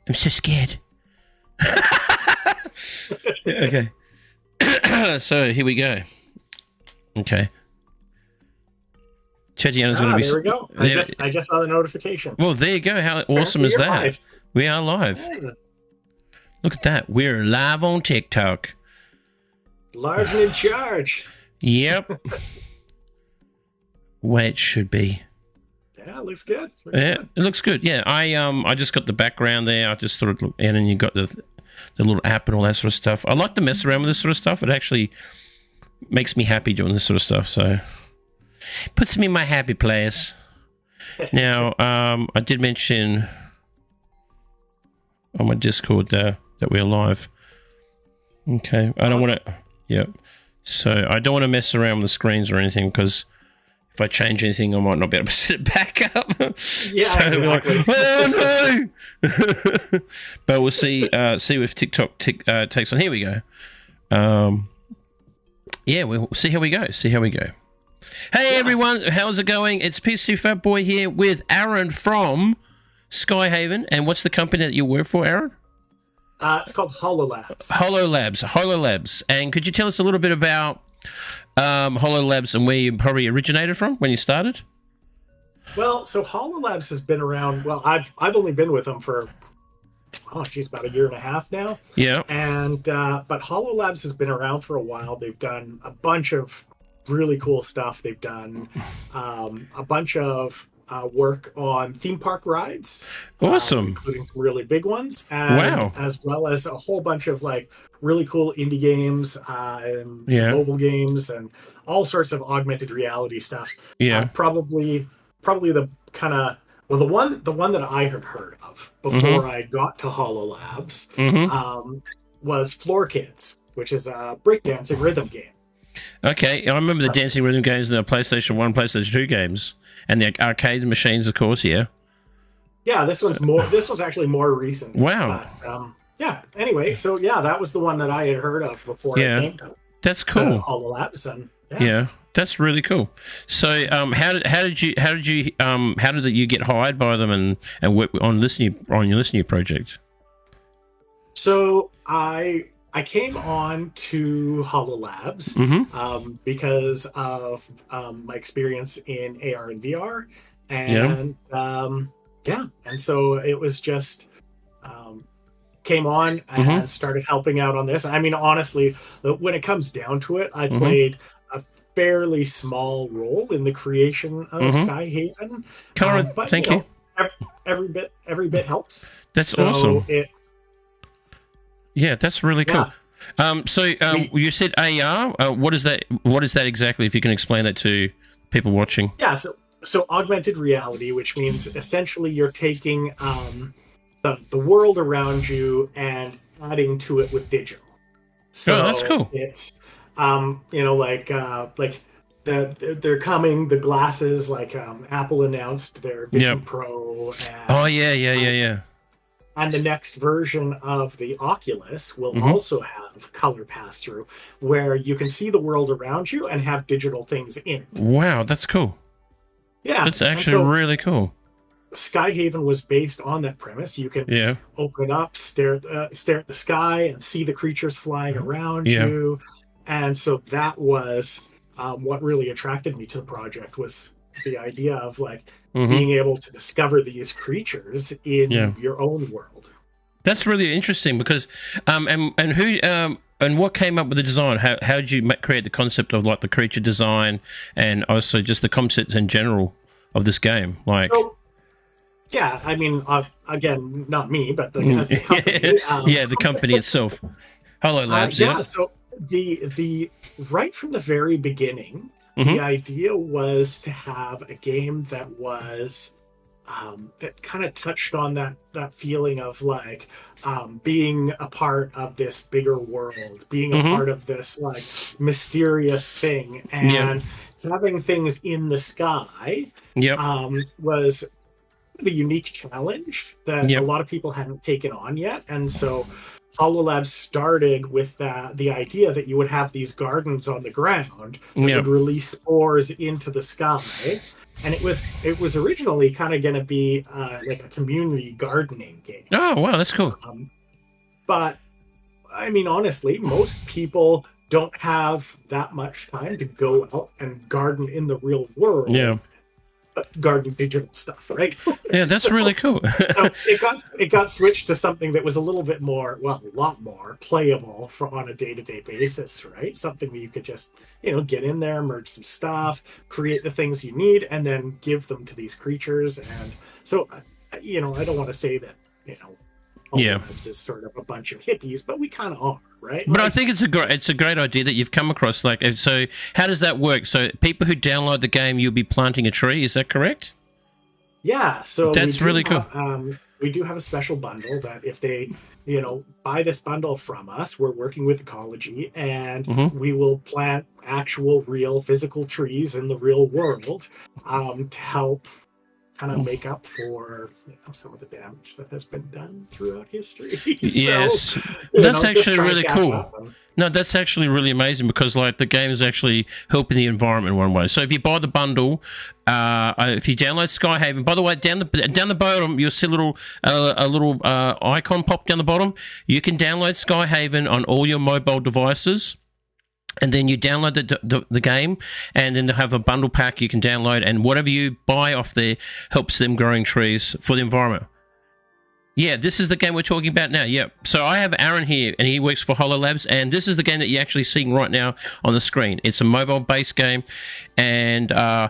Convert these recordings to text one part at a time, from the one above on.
I'm so scared. Okay. So here we go. Okay. Tatiana's going to be. There we go. I just saw the notification. Well, there you go. How awesome is that? Live. We are live. Yeah. Look at that. We're live on TikTok. Large and in charge. Yep. Way it should be. Yeah, it looks good. It looks good. Yeah, I just got the background there. I just thought, and then you got the little app and all that sort of stuff. I like to mess around with this sort of stuff. It actually makes me happy doing this sort of stuff. So puts me in my happy place. Now, I did mention on my Discord that we're live. Okay, I don't want to. Yep. So I don't want to mess around with the screens or anything because if I change anything, I might not be able to set it back up. Yeah, so exactly. Like, oh no! But we'll see if TikTok takes on. Here we go. Yeah, we'll see how we go. Hey everyone, how's it going? It's ps2fatboy here with Aaron from Skyhaven. And what's the company that you work for, Aaron? It's called HoloLabs. HoloLabs. And could you tell us a little bit about HoloLabs and where you probably originated from when you started? Well, so HoloLabs has been around. Well, I've only been with them for about a year and a half now. Yeah. And but HoloLabs has been around for a while. They've done a bunch of really cool stuff. They've done a bunch of work on theme park rides. Awesome. Including some really big ones. And wow. As well as a whole bunch of like really cool indie games and some mobile games and all sorts of augmented reality stuff. Yeah. Probably the kind of the one that I had heard of before I got to HoloLabs was Floor Kids, which is a breakdancing rhythm game. Okay, I remember the dancing rhythm games in the PlayStation 1, PlayStation 2 games, and the arcade machines, of course. Yeah. Yeah, this one's actually more recent. Wow. But, yeah. Anyway, so yeah, that was the one that I had heard of before I came to. That's cool. HoloLabs, and yeah, that's really cool. So, how did you get hired by them and work on your listening project? So I came on to HoloLabs because of my experience in AR and VR, and and so it was just came on and started helping out on this. I mean, honestly, when it comes down to it, I played a fairly small role in the creation of Skyhaven. But thank you. Every bit helps. That's awesome. Yeah, that's really cool. You said AR. What is that? What is that exactly? If you can explain that to people watching. Yeah. So augmented reality, which means essentially you're taking the world around you and adding to it with digital. So that's cool. It's they're coming, the glasses, like Apple announced their Vision Pro. And, and the next version of the Oculus will also have color pass-through, where you can see the world around you and have digital things in it. Wow, that's cool. Yeah. That's actually really cool. Skyhaven was based on that premise. You can open it up, stare at the sky, and see the creatures flying around you. And so that was what really attracted me to the project, was the idea of like being able to discover these creatures in your own world. That's really interesting because and what came up with the design? How did you create the concept of like the creature design and also just the concepts in general of this game? Like. Yeah, I mean, again, not me, but the company. The company itself. HoloLabs. So the right from the very beginning, the idea was to have a game that was that kind of touched on that feeling of like being a part of this bigger world, being a part of this like mysterious thing, and having things in the sky. Was a unique challenge that a lot of people hadn't taken on yet, and so HoloLabs started with the idea that you would have these gardens on the ground that would release spores into the sky, and it was originally kind of going to be like a community gardening game. Oh, wow, that's cool. But I mean, honestly, most people don't have that much time to go out and garden in the real world. Yeah. Garden digital stuff, right? Yeah, that's really cool. So it got switched to something that was a little bit more, well, a lot more playable on a day-to-day basis, right? Something that you could just, get in there, merge some stuff, create the things you need, and then give them to these creatures. And so, I don't want to say that, all Labs is sort of a bunch of hippies, but we kind of are, right? But I think it's a great idea that you've come across. Like, so how does that work? So people who download the game, you'll be planting a tree. Is that correct? Yeah. So that's really cool. We do have a special bundle that if they, buy this bundle from us, we're working with Ecology, and we will plant actual, real, physical trees in the real world to help kind of make up for some of the damage that has been done throughout history. Yes, so, that's actually really cool. No, that's actually really amazing because the game is actually helping the environment in one way. So if you buy the bundle, if you download Skyhaven, by the way, down the bottom you'll see a little icon pop down the bottom. You can download Skyhaven on all your mobile devices. And then you download the game, and then they have a bundle pack you can download, and whatever you buy off there helps them growing trees for the environment. Yeah, this is the game we're talking about now. Yep. So I have Aaron here, and he works for Hollow Labs, and this is the game that you're actually seeing right now on the screen. It's a mobile-based game, and I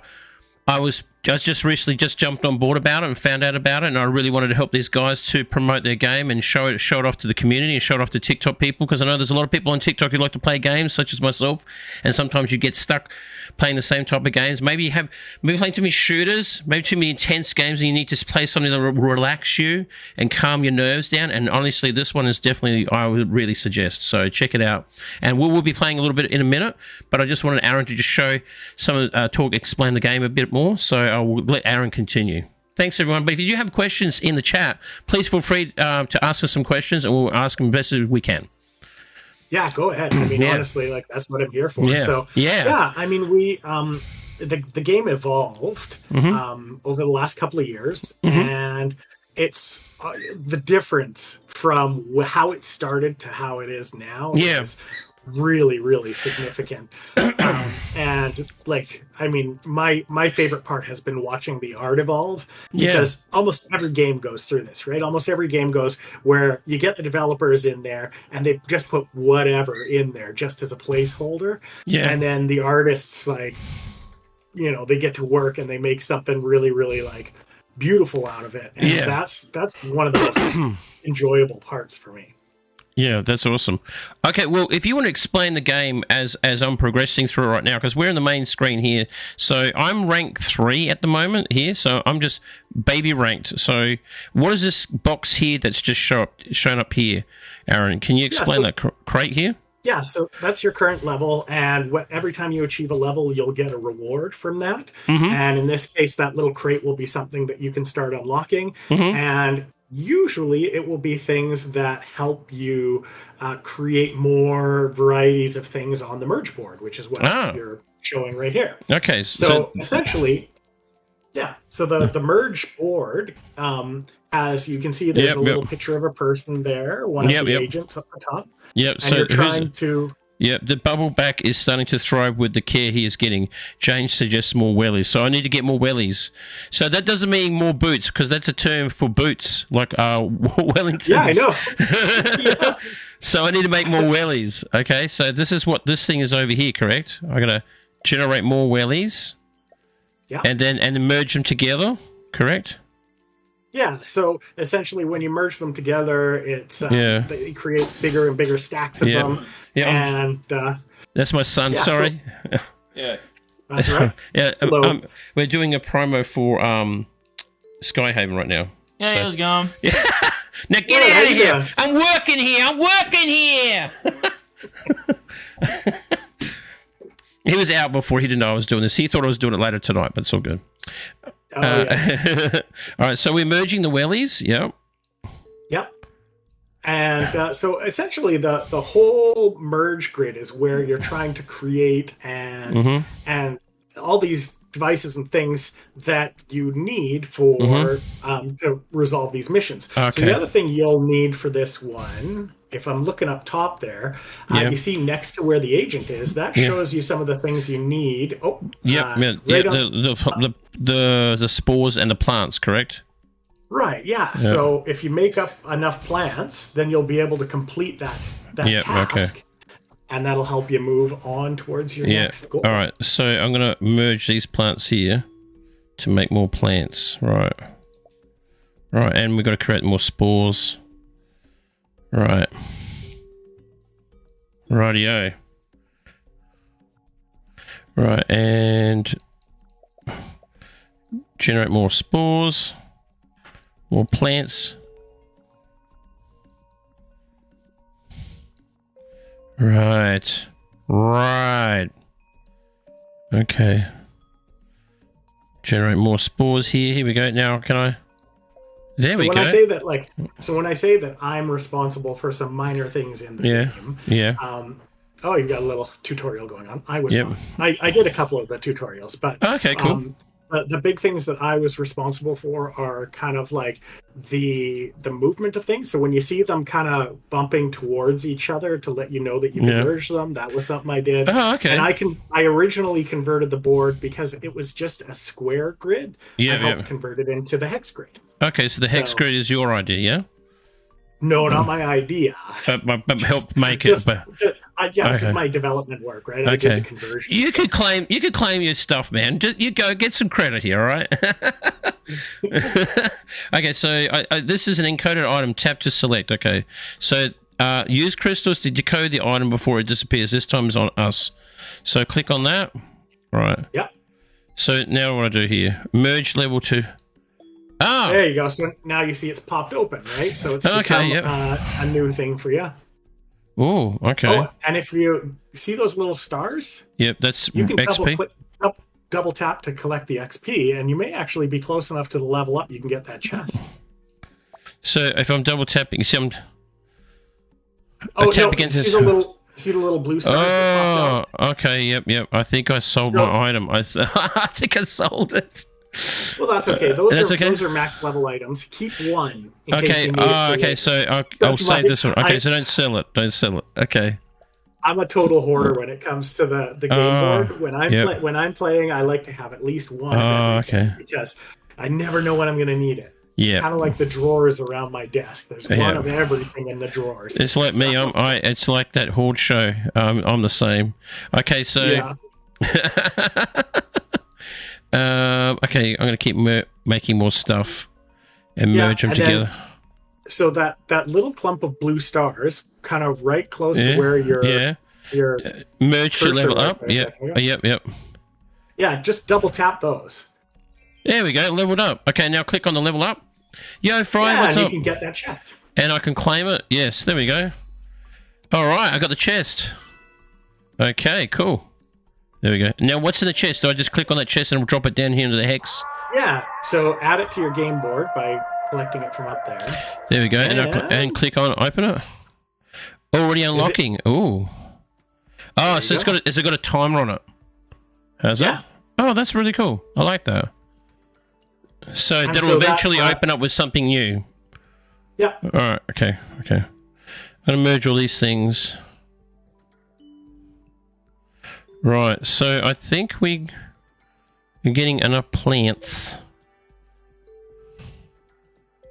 just recently jumped on board about it and found out about it, and I really wanted to help these guys to promote their game and show it off to the community and show it off to TikTok people, because I know there's a lot of people on TikTok who like to play games, such as myself, and sometimes you get stuck playing the same type of games. Maybe playing too many shooters, maybe too many intense games, and you need to play something that will relax you and calm your nerves down. And honestly, this one is definitely, I would really suggest. So check it out. And we'll be playing a little bit in a minute, but I just wanted Aaron to just show explain the game a bit more. So I will let Aaron continue. Thanks, everyone. But if you do have questions in the chat, please feel free to ask us some questions, and we'll ask them as best as we can. Yeah, go ahead. I mean, honestly, that's what I'm here for. Yeah. So, yeah. I mean, we the game evolved over the last couple of years, and it's the difference from how it started to how it is now. Yeah. Is really, really significant. And I mean, my favorite part has been watching the art evolve, because almost every game goes through this, right? Almost every game goes where you get the developers in there and they just put whatever in there just as a placeholder. Yeah. And then the artists, they get to work and they make something really, really beautiful out of it. And that's one of the most enjoyable parts for me. Yeah, that's awesome. Okay, well, if you want to explain the game as I'm progressing through right now, because we're in the main screen here. So I'm rank 3 at the moment here, so I'm just baby ranked. So what is this box here that's just shown up here, Aaron? Can you explain that crate here? Yeah, so that's your current level, and every time you achieve a level, you'll get a reward from that. And in this case, that little crate will be something that you can start unlocking, and usually it will be things that help you create more varieties of things on the merge board, which is what you're showing right here. Okay. So essentially, so the merge board, as you can see, there's a little picture of a person there, one of the agents up the top. Yep. And so you're trying to... Yep, the bubble back is starting to thrive with the care he is getting. James suggests more wellies. So I need to get more wellies. So that doesn't mean more boots, because that's a term for boots, like Wellingtons. Yeah, I know. So I need to make more wellies. Okay, so this is what this thing is over here, correct? I'm going to generate more wellies. Yeah. And then merge them together, correct? Yeah, so essentially when you merge them together, it creates bigger and bigger stacks of them. Yeah. And that's my son, sorry. Yeah. That's right. We're doing a promo for Skyhaven right now. Yeah, how's it going? Now get out of here. I'm working here. He was out before. He didn't know I was doing this. He thought I was doing it later tonight, but it's all good. All right, so we're merging the wellies. Yep. And so essentially the whole merge grid is where you're trying to create and all these devices and things that you need for to resolve these missions. Okay. So the other thing you'll need for this one, if I'm looking up top there, you see next to where the agent is, that shows you some of the things you need. Oh, the spores and the plants, correct? Right, yeah. So if you make up enough plants, then you'll be able to complete that task. And that'll help you move on towards your next goal. All right, so I'm going to merge these plants here to make more plants. Right. Right, and we've got to create more spores. Right. Rightio. Right, and generate more spores. More plants. Right. Right. Okay. Generate more spores here. Here we go. Now, can I... There we go. When I say that I'm responsible for some minor things in the game... Yeah. Oh, you've got a little tutorial going on. I was not. I did a couple of the tutorials, but... Okay, cool. The big things that I was responsible for are kind of like the movement of things. So when you see them kind of bumping towards each other to let you know that you can merge them, that was something I did. Oh, okay. And I originally converted the board because it was just a square grid. I helped convert it into the hex grid. Okay, so the hex grid is your idea, yeah? No, not my idea. But help make it. This is my development work, right? I did the conversion. You could claim your stuff, man. Just, you go get some credit here, all right? Okay, so this is an encoded item. Tap to select. Okay, so use crystals to decode the item before it disappears. This time is on us. So click on that. Right. Yeah. So now what do I do here? Merge level 2. Oh, there you go. So now you see it's popped open, right? So it's become a new thing for you. Oh, okay. Oh, and if you see those little stars, that's you can XP. double tap to collect the XP, and you may actually be close enough to the level up you can get that chest. So if I'm double tapping, see I'm. See the little blue stars. Oh, okay. Yep. I think I sold my item. I think I sold it. Well, that's okay. Those are max level items. Keep one. Okay. So I'll save this one. Okay, so don't sell it. Okay. I'm a total hoarder when it comes to the game board. When I'm playing, I like to have at least one. Because I never know when I'm going to need it. Yeah. It's kind of like the drawers around my desk. There's one of everything in the drawers. It's like me. It's like that Horde show. I'm the same. Okay, so. Yeah. Okay, I'm going to keep making more stuff and merge them together. So that little clump of blue stars, kind of right close to where your merge to level up. Yep. Yeah, just double tap those. There we go, leveled up. Okay, now click on the level up. Yo, Fry, what's up? You can get that chest. And I can claim it. Yes, there we go. All right, I got the chest. Okay, cool. There we go. Now, what's in the chest? Do I just click on that chest and drop it down here into the hex? Yeah. So add it to your game board by collecting it from up there. There we go. And click on open it. Already unlocking. Ooh. Oh, so it's got a timer on it. Has it? Oh, that's really cool. I like that. So that'll eventually open up with something new. Yeah. All right. Okay. I'm gonna merge all these things. Right, so I think we're getting enough plants.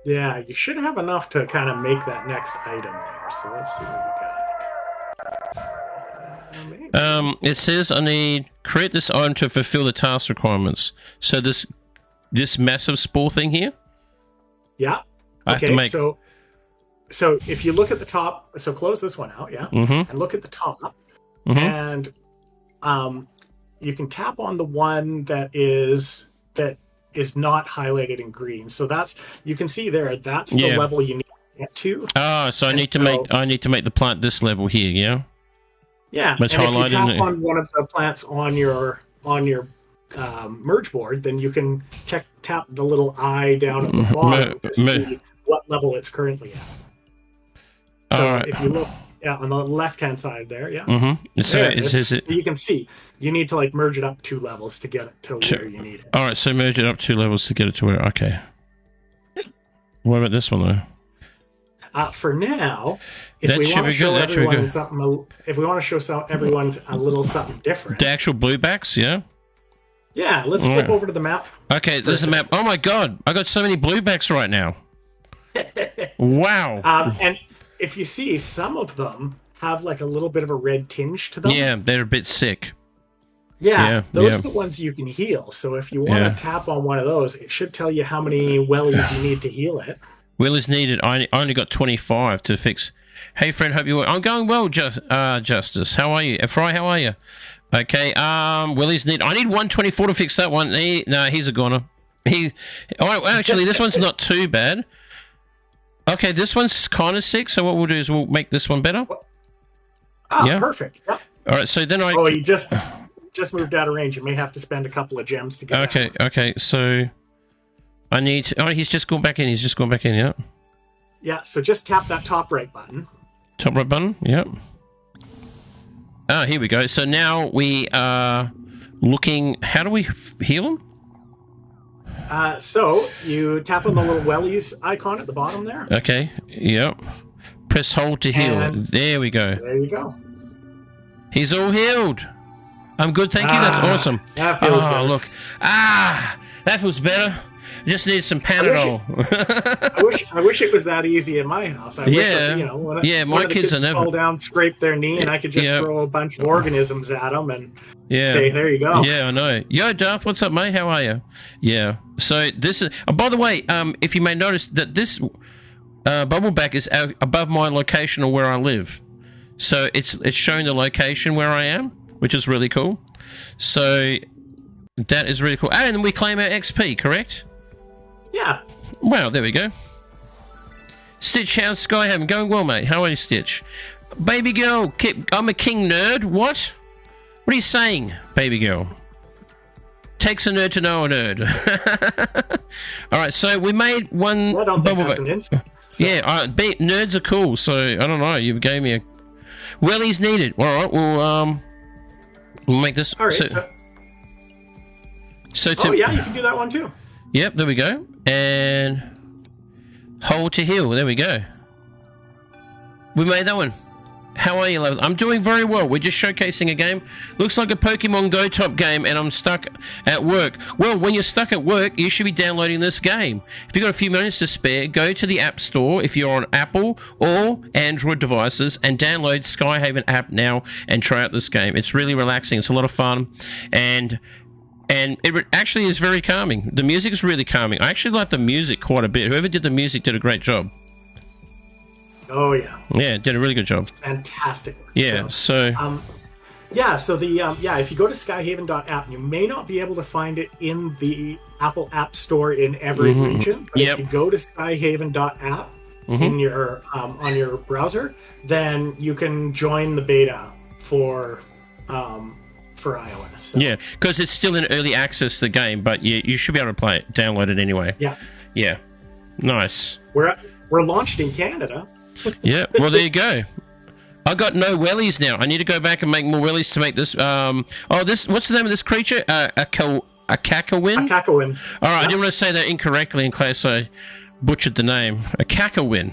Yeah, you should have enough to kind of make that next item there. So let's see what we got. It says I need create this item to fulfill the task requirements. So this massive spore thing here. Yeah. Okay. So if you look at the top, so close this one out, and look at the top, and you can tap on the one that is not highlighted in green. So you can see there, that's the level you need to get to. Oh, so I need to make the plant this level here, yeah? Yeah. It's and highlighted if you tap on one of the plants on your merge board, then you can tap the little eye down at the bottom to see what level it's currently at. So if you look Yeah, on the left-hand side there. Yeah. Mm-hmm. So There it is. is So it? you can see you need to like merge it up 2 levels to get it to where you need it. All right. So merge it up 2 levels to get it to where. Okay. What about this one though? For now, if we want to show everyone something, if we want to show everyone a little something different, the actual bluebacks, yeah. Yeah, let's flip over to the map. Okay, there's the map. Oh my god, I got so many bluebacks right now. Wow. And if you see, some of them have like a little bit of a red tinge to them. Yeah, they're a bit sick. Yeah, those are the ones you can heal. So if you want to tap on one of those, it should tell you how many wellies you need to heal it. Wellies needed. I only got 25 to fix. Hey, friend, hope you're well. I'm going well, Justice. How are you? Fry, how are you? Okay, wellies need. I need 124 to fix that one. No, he's a goner. Actually, this one's not too bad. Okay, this one's kind of sick. So what we'll do is we'll make this one better. Perfect. Yep. All right, so then Oh, you just moved out of range. You may have to spend a couple of gems to get. Okay. So I need to. Oh, he's just gone back in. Yeah. Yeah. So just tap that top right button. Top right button. Yep. Ah, here we go. So now we are looking. How do we heal them? So you tap on the little wellies icon at the bottom there. Okay. Yep. Press hold to heal. There we go. There you go. He's all healed. I'm good, thank you. That's awesome. That feels better. Look. That feels better. Just need some Panadol. I wish it was that easy in my house. I wish, my kids are never fall down, scrape their knee, and I could just throw a bunch of organisms at them and say, "There you go." Yeah, I know. Yo, Darth, what's up, mate? How are you? Yeah. So this is. Oh, by the way, if you may notice that this bubbleback is above my location or where I live, so it's showing the location where I am, which is really cool. So that is really cool. And we claim our XP, correct? Yeah. Wow, there we go. Stitch, how's Skyhaven? Going well, mate. How are you, Stitch? Baby girl, I'm a king nerd. What? What are you saying, baby girl? Takes a nerd to know a nerd. All right, so we made one. I don't think that's an instant. So. Yeah, nerds are cool. So I don't know. You gave me a. Wellies needed. All right, we'll make this. All right. So you can do that one too. Yep, there we go. And hold to heal. There we go. We made that one. How are you, love? I'm doing very well. We're just showcasing a game. Looks like a Pokemon Go type game, and I'm stuck at work. Well, when you're stuck at work, you should be downloading this game. If you've got a few minutes to spare, go to the App Store if you're on Apple or Android devices and download Skyhaven app now and try out this game. It's really relaxing. It's a lot of fun, and it actually is very calming. The music is really calming. I actually like the music quite a bit. Whoever did the music did a great job. Oh yeah. Yeah, did a really good job. Fantastic. Yeah. So. If you go to skyhaven.app, you may not be able to find it in the Apple App Store in every region. But if you go to skyhaven.app in your on your browser, then you can join the beta for iOS. So. Yeah, because it's still in early access, the game, but you should be able to play it, download it anyway. Yeah. Yeah. Nice. We're launched in Canada. Yeah, well, there you go. I got no wellies now. I need to go back and make more wellies to make this. What's the name of this creature? A Kakowin? A Kakowin. All right, I didn't want to say that incorrectly in case I butchered the name. A Kakowin.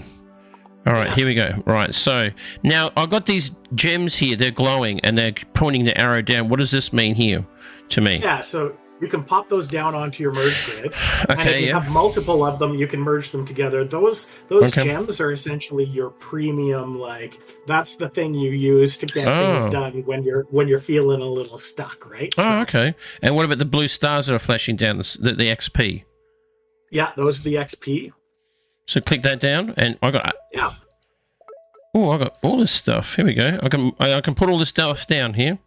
All right, here we go. Right, so now I've got these gems here. They're glowing and they're pointing the arrow down. What does this mean here to me? Yeah, so you can pop those down onto your merge grid. Okay, and if you have multiple of them, you can merge them together. Those gems are essentially your premium. Like that's the thing you use to get things done when you're feeling a little stuck, right? Oh, okay. And what about the blue stars that are flashing down the XP? Yeah, those are the XP. So click that down, and I got. Yeah. Oh, I got all this stuff. Here we go. I can put all this stuff down here.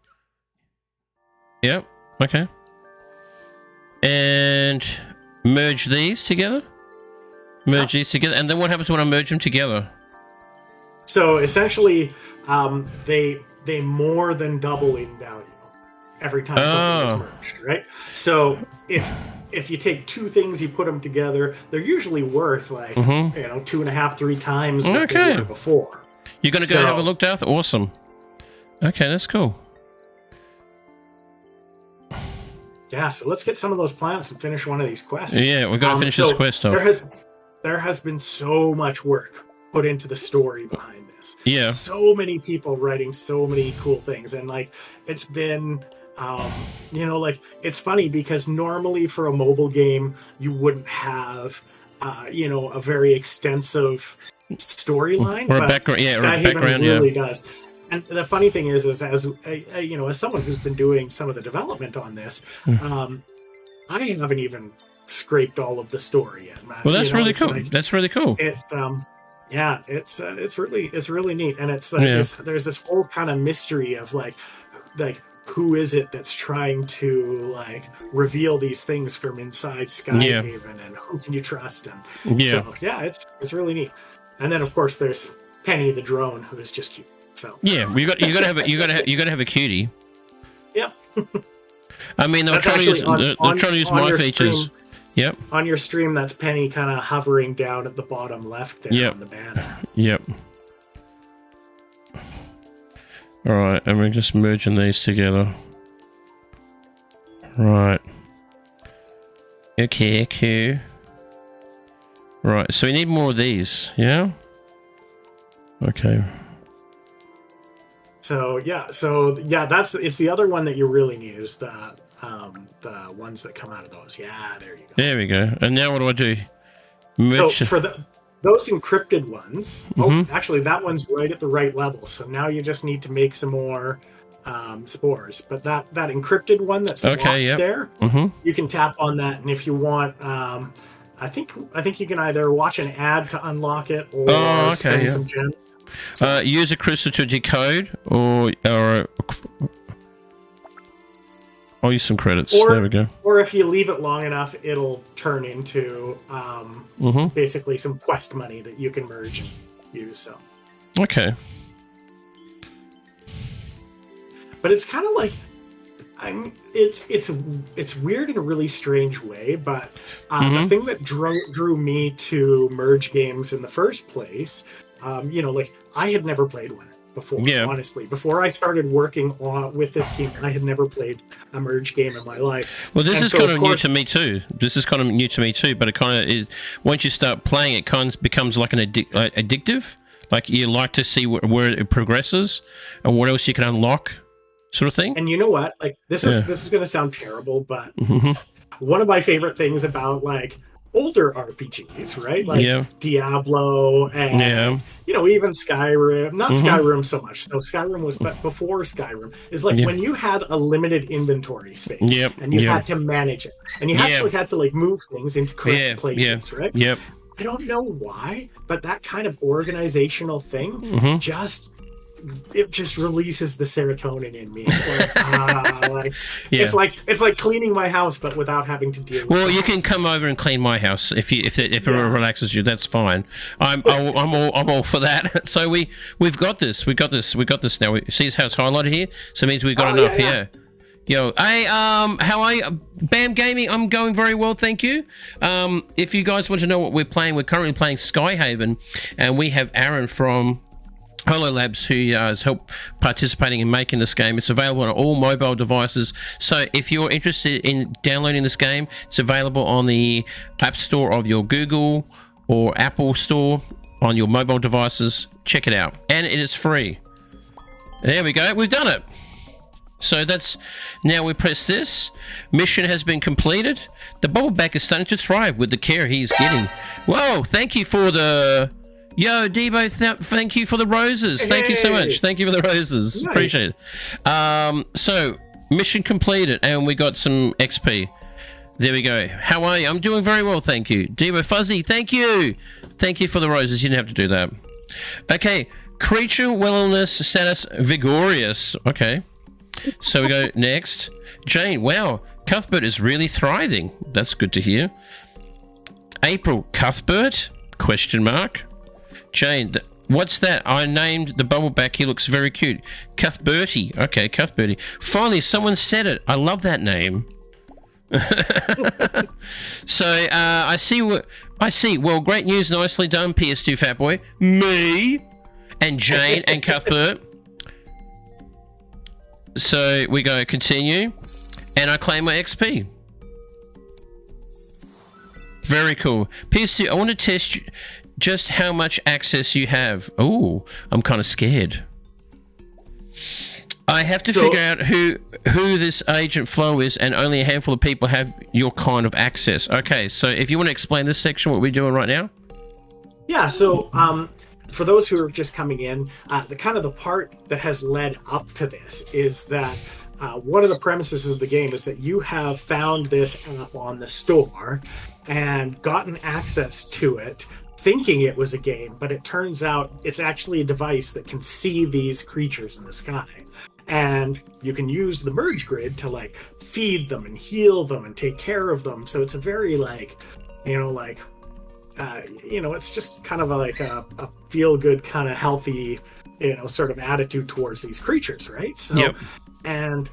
Yep. Okay. And merge these together. These together, and then what happens when I merge them together? So essentially, they more than double in value every time something is merged, right? So if you take two things, you put them together, they're usually worth like 2.5, 3 times what they were before. You're going to go have a look, Darth? Awesome. Okay, that's cool. Yeah, so let's get some of those plants and finish one of these quests. Yeah, we've got to finish this quest off. There has been so much work put into the story behind this. Yeah. So many people writing so many cool things. And, like, it's been... you know, like, it's funny because normally for a mobile game, you wouldn't have, you know, a very extensive storyline. Or a background, yeah, Skyhaven or a background, really does. And the funny thing is as you know, as someone who's been doing some of the development on this, I haven't even scraped all of the story yet. Well, that's really cool. Like, that's really cool. It's yeah, it's really neat, and it's there's this whole kind of mystery of like who is it that's trying to like reveal these things from inside Skyhaven, and who can you trust? And so yeah, it's really neat. And then of course there's Penny the drone, who is just cute. So yeah, you got to have a cutie. Yep. I mean, they're trying to use my features. Stream, yep. On your stream, that's Penny kind of hovering down at the bottom left there on the banner. Yep. All right, and we're just merging these together. Right. Okay, cool. Right, so we need more of these, yeah? Okay. So yeah, it's the other one that you really need is the ones that come out of those. Yeah, there you go. There we go. And now what do I do? Merge. So for those encrypted ones, actually that one's right at the right level. So now you just need to make some more spores. But that encrypted one that's locked there, you can tap on that, and if you want, I think you can either watch an ad to unlock it or spend some gems. Use a crystal to decode, or I'll use some credits. There we go. Or if you leave it long enough, it'll turn into basically some quest money that you can merge and use. So okay. But it's kind of like, it's weird in a really strange way. But the thing that drew me to merge games in the first place, you know, like I had never played one before. Honestly, before I started working with this team, I had never played a merge game in my life. Well, this is kind of new to me too. But it kind of is. Once you start playing, it kind of becomes like an addictive. Like you like to see where it progresses and what else you can unlock, sort of thing. And you know what? Like this is going to sound terrible, but one of my favorite things about like older RPGs, right? Like Diablo and you know, even Skyrim. Not Skyrim so much. So Skyrim was before Skyrim. Is like when you had a limited inventory space and you had to manage it, and you actually had to like move things into correct places, right? I don't know why, but that kind of organizational thing just releases the serotonin in me. It's like it's like cleaning my house, but without having to deal with Well, you can come over and clean my house if it relaxes you. That's fine. I'm all for that. So we've got this. We got this now. See how it's highlighted here? So it means we've got enough here. Yo, hey, how are you? Bam Gaming, I'm going very well, thank you. If you guys want to know what we're playing, we're currently playing Skyhaven, and we have Aaron from HoloLabs who has helped participating in making this game. It's available on all mobile devices, so if you're interested in downloading this game, it's available on the App Store of your Google or Apple Store on your mobile devices. Check it out, and it is free. There we go, we've done it. So that's, now we press this. Mission has been completed. The bubbleback is starting to thrive with the care he's getting. Whoa, thank you for the... Yo, Debo, thank you for the roses. Thank you so much. Thank you for the roses. Nice. Appreciate it. So, mission completed, and we got some XP. There we go. How are you? I'm doing very well, thank you. Debo Fuzzy, thank you. Thank you for the roses. You didn't have to do that. Okay, creature wellness status vigorous. Okay. So we go next. Jane, wow, Cuthbert is really thriving. That's good to hear. April, Cuthbert? Question mark. Jane, what's that? I named the bubbleback. He looks very cute. Cuthberty. Okay, Cuthberty. Finally, someone said it. I love that name. So, I see. Well, great news. Nicely done, ps2fatboy. Me? and Jane and Cuthbert. So we go continue, and I claim my XP. Very cool. PS2, I want to test just how much access you have. Oh, I'm kind of scared. I have to figure out who this agent flow is, and only a handful of people have your kind of access. Okay, so if you want to explain this section, what we're doing right now. Yeah, so for those who are just coming in, the part that has led up to this is that one of the premises of the game is that you have found this app on the store and gotten access to it, thinking it was a game, but it turns out it's actually a device that can see these creatures in the sky. And you can use the merge grid to like feed them and heal them and take care of them. So it's a very it's just kind of a feel good, kind of healthy, sort of attitude towards these creatures, right? So, yep. And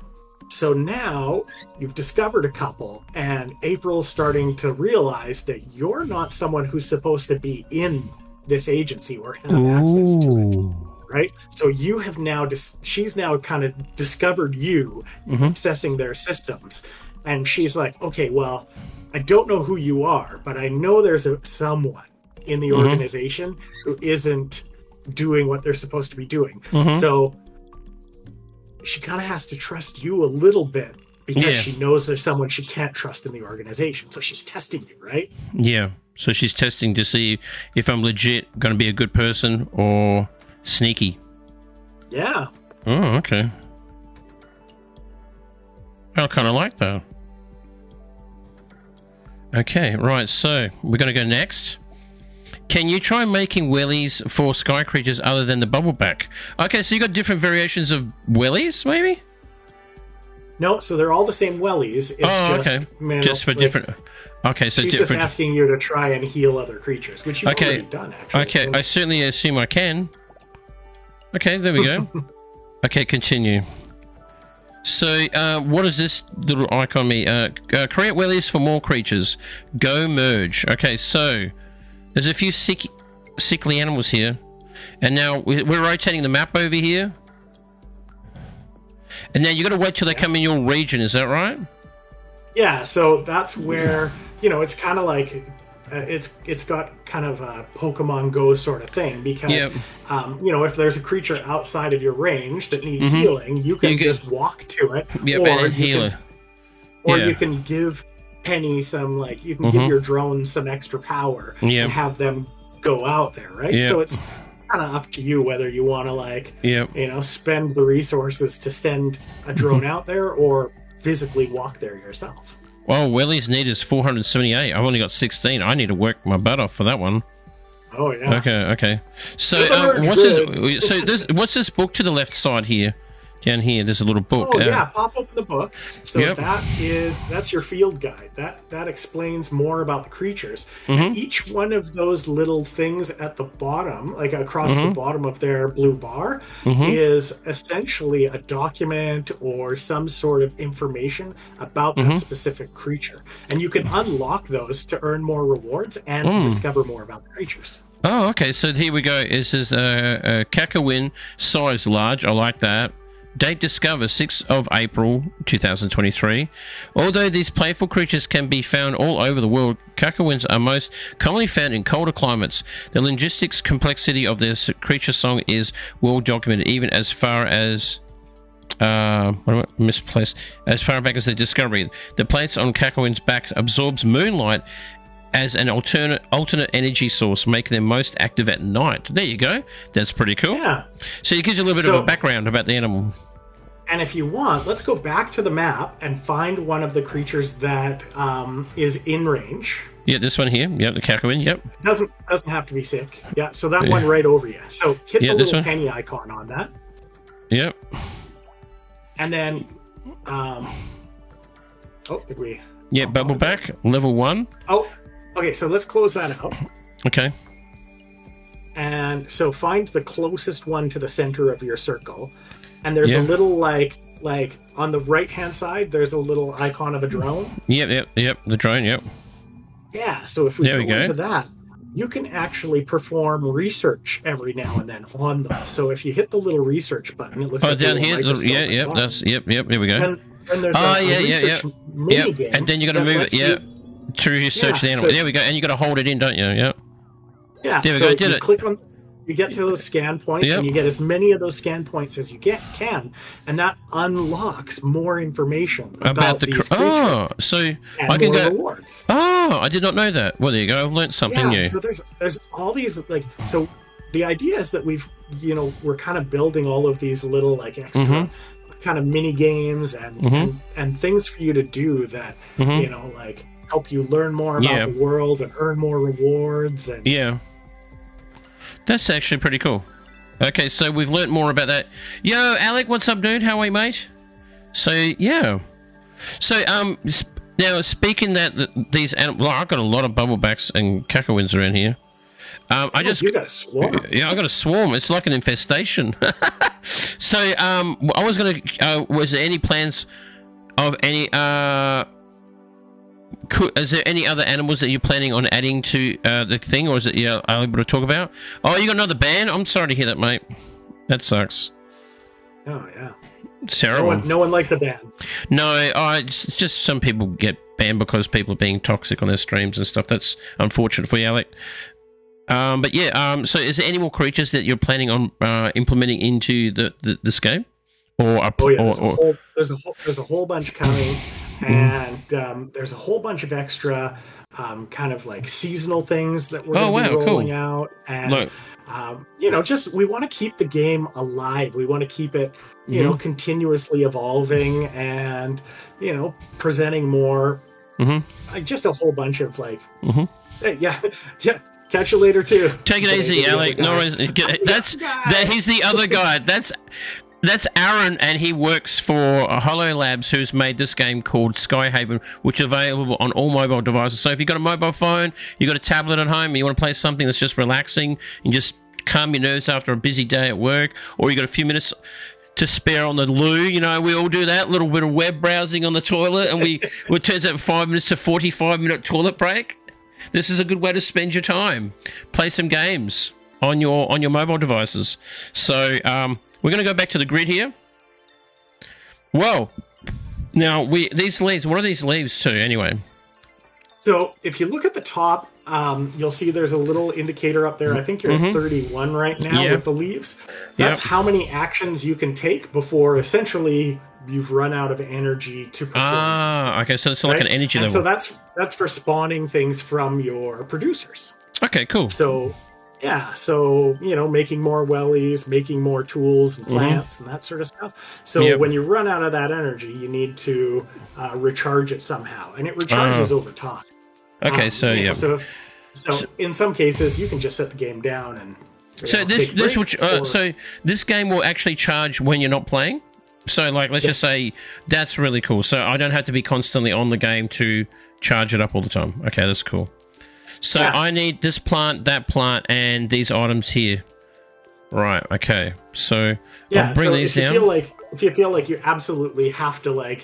so now you've discovered a couple, and April's starting to realize that you're not someone who's supposed to be in this agency or have access to it. Right, so you have now. She's now kind of discovered you, accessing their systems, and she's like, "Okay, well, I don't know who you are, but I know there's someone in the organization who isn't doing what they're supposed to be doing." So she kind of has to trust you a little bit because she knows there's someone she can't trust in the organization. So she's testing you, right? Yeah. So she's testing to see if I'm legit going to be a good person or sneaky. Yeah. Oh, okay. I kind of like that. Okay, right, so we're going to go next. Can you try making wellies for sky creatures other than the bubbleback? Okay, so you got different variations of wellies, maybe? No, so they're all the same wellies. It's okay. Just for different... Okay, so she's just asking you to try and heal other creatures, which you've already done, actually. Okay, I certainly assume I can. Okay, there we go. Okay, continue. So, what does this little icon mean? Create wellies for more creatures. Go merge. Okay, so there's a few sickly animals here, and now we're rotating the map over here. And now you got to wait till they come in your region. Is that right? Yeah. So that's where it's kind of like. It's got kind of a Pokemon Go sort of thing because, if there's a creature outside of your range that needs healing, you can just walk to it, or you can give Penny some, you can give your drone some extra power and have them go out there, right? Yep. So it's kind of up to you whether you want to spend the resources to send a drone out there or physically walk there yourself. Well, wellies need is 478. I've only got 16. I need to work my butt off for that one. Oh yeah. Okay. So, what's this book to the left side here? Down here, there's a little book. Oh yeah, pop open the book. So that's your field guide. That explains more about the creatures. And each one of those little things at the bottom, like across the bottom of their blue bar, is essentially a document or some sort of information about that specific creature. And you can unlock those to earn more rewards and to discover more about the creatures. Oh, okay. So here we go. It says Kakawin, size large. I like that. Date discovered 6th of April 2023. Although these playful creatures can be found all over the world, Kakawins are most commonly found in colder climates. The linguistics complexity of this creature song is well documented, even as far as misplaced. As far back as the discovery, the plates on Kakawin's back absorbs moonlight as an alternate energy source, making them most active at night. There you go. That's pretty cool. Yeah. So it gives you a little bit of a background about the animal. And if you want, let's go back to the map and find one of the creatures that is in range. Yeah, this one here. Yep, the Kakawin. Yep. Doesn't have to be sick. Yeah, so that one right over you. So hit the little penny icon on that. Yep. And then, did we? Yeah, bubbleback, level 1. Oh, okay, so let's close that out. Okay. And so find the closest one to the center of your circle. And there's a little, like on the right-hand side, there's a little icon of a drone. Yep, the drone, yep. Yeah, so if we go into that, you can actually perform research every now and then on them. So if you hit the little research button, it looks like down a here. microscope That's here we go. and there's a research mini game. And then you got to move it. Through search the animal. There we go. And you got to hold it in, don't you? Yep. Yeah. There we go. Did it. Click on. You get to those scan points, and you get as many of those scan points as you can, and that unlocks more information about these creatures. Oh, so I can go. Rewards. Oh, I did not know that. Well, there you go. I've learned something new. So there's all these so the idea is that we're kind of building all of these little extra kind of mini games and things for you to do that help you learn more about the world and earn more rewards and That's actually pretty cool. Okay, so we've learnt more about that. Yo, Alec, what's up, dude? How are you, mate? So, yeah. So, now, speaking that these animals... I've got a lot of bubblebacks and cacowins around here. You got a swarm. Yeah, I got a swarm. It's like an infestation. So, I was going to... was there any plans of any... is there any other animals that you're planning on adding to the thing, or is it are able to talk about? Oh, you got another ban? I'm sorry to hear that, mate. That sucks. Oh yeah, it's terrible. No one likes a ban. No, it's just some people get banned because people are being toxic on their streams and stuff. That's unfortunate for you, Alec. But yeah, so is there any more creatures that you're planning on implementing into this game? There's a whole bunch coming. And there's a whole bunch of extra kind of seasonal things that we're going to be rolling out. And, we want to keep the game alive. We want to keep it, continuously evolving and, presenting more. Just a whole bunch of hey, yeah. Catch you later, too. Take it easy, Alec. No worries. He's the other guy. That's Aaron, and he works for Hollow Labs, who's made this game called Skyhaven, which is available on all mobile devices. So if you've got a mobile phone, you've got a tablet at home, and you want to play something that's just relaxing and just calm your nerves after a busy day at work, or you've got a few minutes to spare on the loo, we all do that, little bit of web browsing on the toilet, and it turns out 5 minutes to 45-minute toilet break. This is a good way to spend your time. Play some games on your mobile devices. So, we're going to go back to the grid here. Well, now these leaves. What are these leaves to anyway? So if you look at the top, you'll see there's a little indicator up there. I think you're at 31 right now with the leaves. That's how many actions you can take before essentially you've run out of energy to perform. Ah, okay. So it's like an energy level. So that's for spawning things from your producers. Okay, cool. So. Yeah, so, making more wellies, making more tools and plants and that sort of stuff. So when you run out of that energy, you need to recharge it somehow. And it recharges over time. Okay, so in some cases, you can just set the game down and... So this game will actually charge when you're not playing? So, let's just say that's really cool. So I don't have to be constantly on the game to charge it up all the time. Okay, that's cool. So I need this plant, that plant, and these items here. Right. Okay. So I'll bring these down. If you feel like you absolutely have to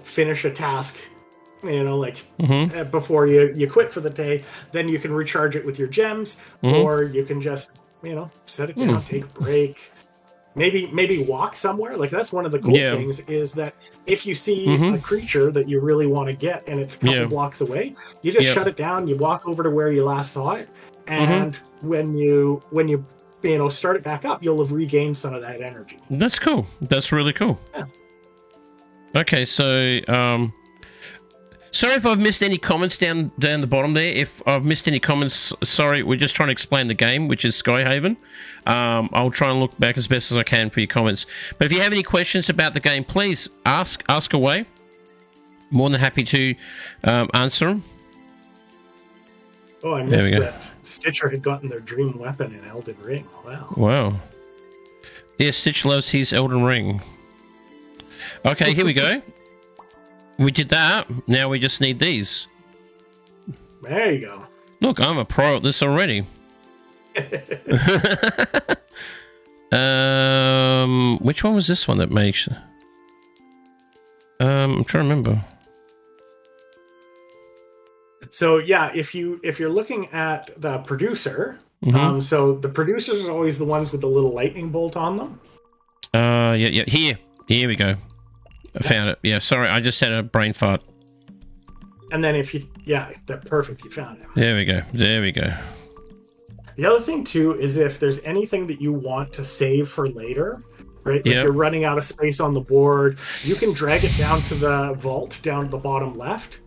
finish a task, before you quit for the day, then you can recharge it with your gems, or you can just set it down, take a break. Maybe walk somewhere. That's one of the cool things is that if you see a creature that you really want to get and it's a couple blocks away, you just shut it down. You walk over to where you last saw it, and when you start it back up, you'll have regained some of that energy. That's cool. That's really cool. Yeah. Okay, so sorry if I've missed any comments down the bottom there. If I've missed any comments, sorry. We're just trying to explain the game, which is Skyhaven. I'll try and look back as best as I can for your comments. But if you have any questions about the game, please ask away. More than happy to answer them. Oh, I missed that Stitcher had gotten their dream weapon in Elden Ring. Wow. Yeah, Stitch loves his Elden Ring. Okay, here we go. We did that. Now we just need these. There you go. Look, I'm a pro at this already. Which one was this one that makes? I'm trying to remember. So yeah, if you're looking at the producer, so the producers are always the ones with the little lightning bolt on them. Yeah. Here we go. I found it. Yeah, sorry, I just had a brain fart. And then that's perfect. You found it. There we go. There we go. The other thing too is if there's anything that you want to save for later, right? Like you're running out of space on the board, you can drag it down to the vault down at the bottom left.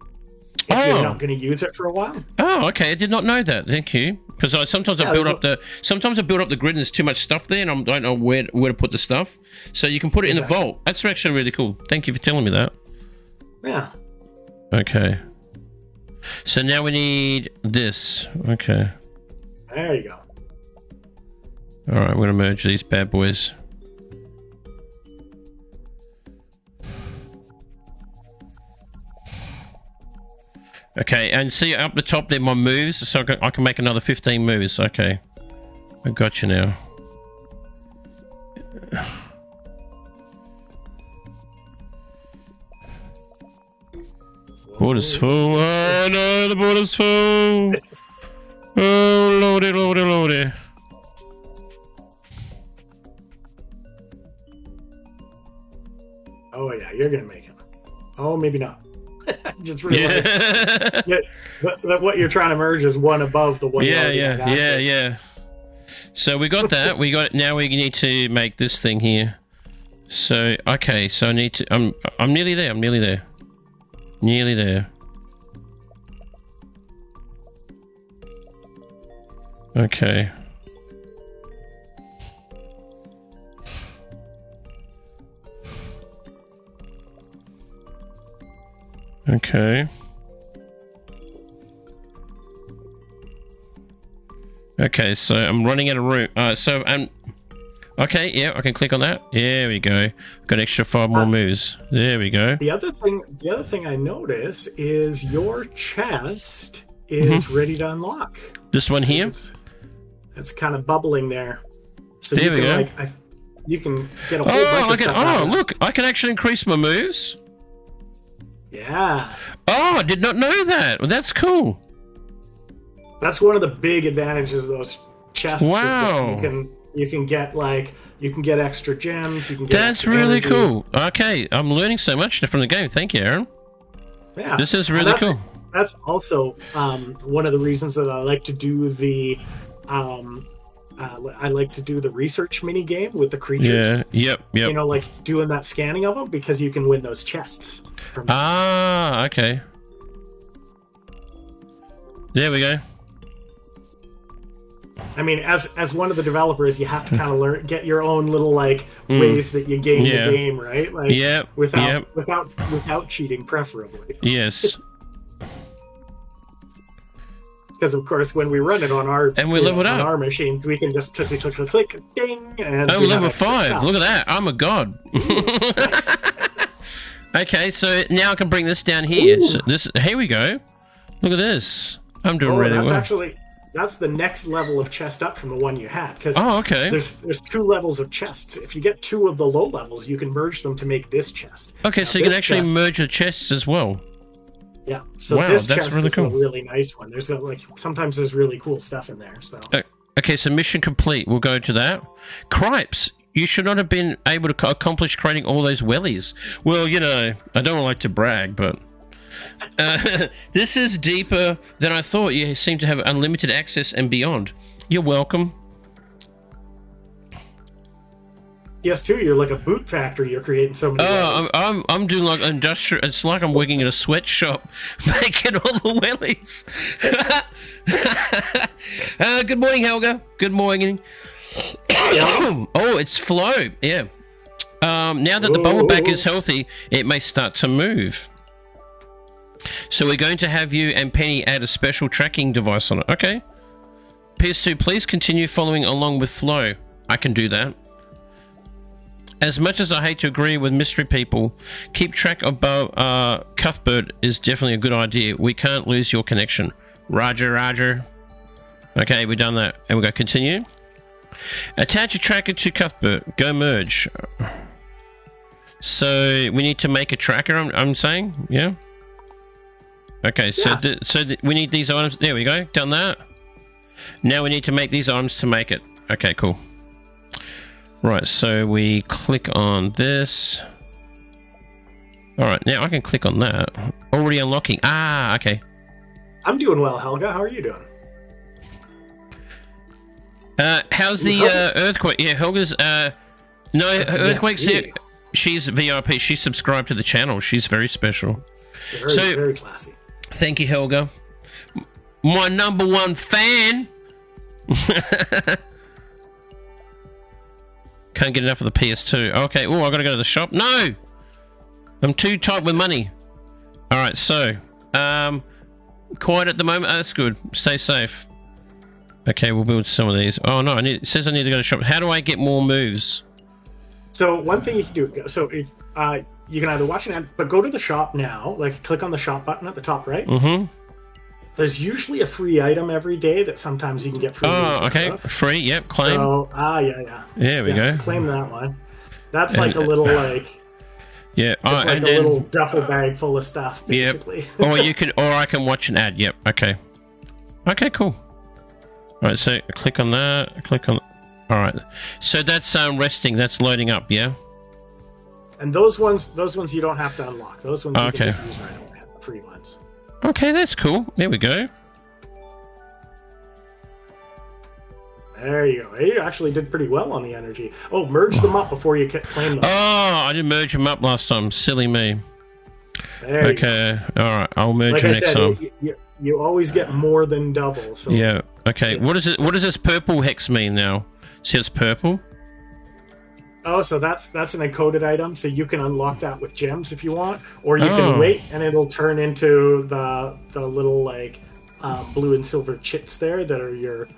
If you're not going to use it for a while. Oh, okay. I did not know that. Thank you. Because sometimes I build up the grid and there's too much stuff there, and I don't know where to put the stuff. So you can put it in the vault. That's actually really cool. Thank you for telling me that. Yeah. Okay. So now we need this. Okay. There you go. All right, we're gonna merge these bad boys. Okay, and see up the top there, my moves, so I can make another 15 moves. Okay, I got you now. Border's full. Oh no, the border's full. Oh lordy, lordy, lordy. Oh yeah, you're gonna make it. Oh, maybe not. Just realized that what you're trying to merge is one above the one. Yeah. So we got that. We got it. Now we need to make this thing here. So okay, so I need to. I'm nearly there. I'm nearly there. Nearly there. Okay. Okay. Okay, so I'm running out of room. So I'm... Okay, yeah, I can click on that. There we go. Got an extra 5 more moves. There we go. The other thing I notice is your chest is ready to unlock. This one here? It's kind of bubbling there. So there we go. You can get a whole bunch of stuff out of it. Look, I can actually increase my moves. Yeah. Oh, I did not know that. Well, that's cool. That's one of the big advantages of those chests. Wow. Is that you can get extra gems. You can get That's really cool. Okay, I'm learning so much from the game. Thank you, Aaron. Yeah. This is really cool. That's also one of the reasons that I like to do the research mini game with the creatures. Yeah. Yep. You know, like doing that scanning of them because you can win those chests. Okay. There we go. I mean, as one of the developers, you have to kind of get your own little ways that you game the game, right? Like without cheating, preferably. Yes. Because of course, when we run it on our our machines, we can just click, ding, and level 5. Look at that! I'm a god. Nice. Okay, so now I can bring this down here. So here we go. Look at this. I'm doing really well. That's the next level of chest up from the one you had. Because okay. There's 2 levels of chests. If you get 2 of the low levels, you can merge them to make this chest. Okay, so you can actually merge the chests as well. Yeah. So this chest is a really nice one. There's sometimes there's really cool stuff in there. So. Okay, so mission complete. We'll go to that. Cripes, you should not have been able to accomplish creating all those wellies. Well, you know, I don't like to brag, but this is deeper than I thought. You seem to have unlimited access and beyond. You're welcome. Yes, too. You're like a boot factory. You're creating so many. I'm doing like industrial. It's like I'm working in a sweatshop, making all the wellies. Good morning, Helga. Good morning. Oh, it's Flo. Yeah. Now that the bubble back is healthy, it may start to move. So we're going to have you and Penny add a special tracking device on it. Okay. PS2, please continue following along with Flo. I can do that. As much as I hate to agree with mystery people, keep track of Cuthbert is definitely a good idea. We can't lose your connection. Roger, roger. Okay, we've done that. And we're going to continue. Attach a tracker to Cuthbert. Go merge. So we need to make a tracker, I'm saying? Yeah? Okay, so Yeah. we need these items. There we go. Done that. Now we need to make these items to make it. Okay, cool. Right, so we click on this. All right, now I can click on that. Already unlocking. Ah, okay. I'm doing well, Helga. How are you doing? How's the earthquake? Yeah, Helga's. No, earthquake's here. She's VIP. She's subscribed to the channel. She's very special. Very classy. Thank you, Helga. My #1 fan. Can't get enough of the PS2. Okay. Oh, I gotta go to the shop. No, I'm too tight with money. All right. So, quiet at the moment. Oh, that's good. Stay safe. Okay, we'll build some of these. Oh no, it says I need to go to the shop. How do I get more moves? So one thing you can do. So if, you can either watch an ad, but go to the shop now. Like click on the shop button at the top right. Mm-hmm. There's usually a free item every day that sometimes you can get free. Oh, okay. Free. Yep. Claim. So, yeah. There we go. So claim that one. That's like a little like. Yeah. It's like a little duffel bag full of stuff, basically. Yep. Or I can watch an ad. Yep. Okay. Okay. Cool. All right. So click on that. Click on. All right. So that's resting. That's loading up. Yeah. And those ones you don't have to unlock. Those ones you can just use right away. The free ones. Okay, that's cool. There we go. There you go. You actually did pretty well on the energy. Oh, merge them up before you claim them. Oh, I didn't merge them up last time. Silly me. There you go. All right. I'll merge them next time. You always get more than double. So yeah. Okay. What does this purple hex mean now? See, it's purple. Oh, so that's an encoded item, so you can unlock that with gems if you want, or you can wait and it'll turn into the little like blue and silver chits there that are your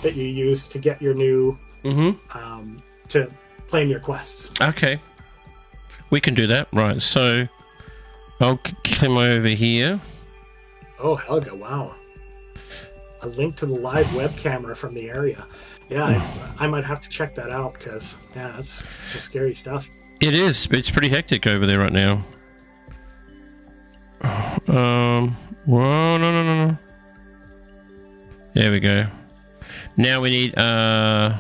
that you use to get your new to claim your quests. Okay, we can do that, right? So I'll come over here. Oh, Helga! Wow, a link to the live web camera from the area. Yeah, I might have to check that out because, yeah, that's some scary stuff. It is. It's pretty hectic over there right now. Whoa, no. There we go. Now we need, there